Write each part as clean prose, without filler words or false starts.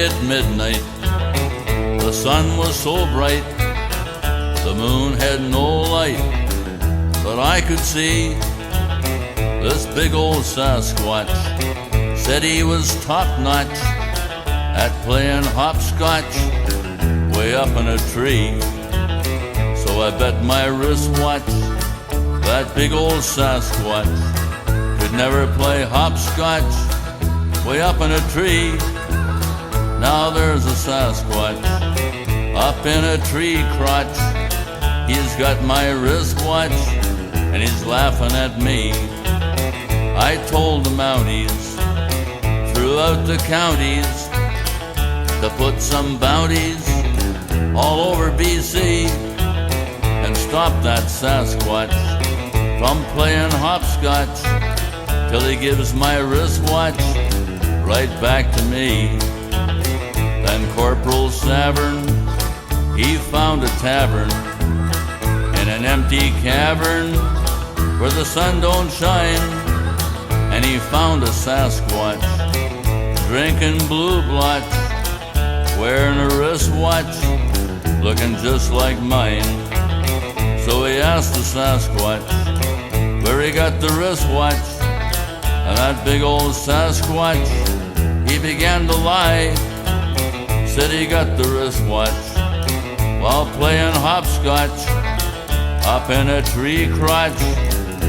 at midnight. The sun was so bright, the moon had no light, but I could see this big old Sasquatch. Said he was top-notch at playing hopscotch way up in a tree. So I bet my wristwatch that big old Sasquatch could never play hopscotch way up in a tree. Now there's a Sasquatch up in a tree crotch. He's got my wristwatch and he's laughing at me. I told the Mounties throughout the counties to put some bounties all over BC and stop that Sasquatch from playing hopscotch till he gives my wristwatch right back to me. Then Corporal Savern, he found a tavern in an empty cavern where the sun don't shine, and he found a Sasquatch drinking blue blotch, wearing a wristwatch looking just like mine. So he asked the Sasquatch where he got the wristwatch, and that big old Sasquatch, he began to lie. Said he got the wristwatch while playing hopscotch up in a tree crotch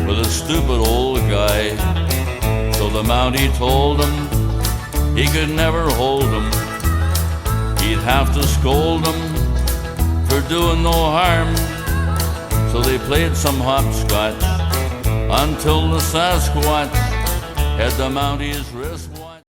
with a stupid old guy. So the Mountie told him he could never hold him. He'd have to scold him for doing no harm. So they played some hopscotch until the Sasquatch had the Mountie's wristwatch.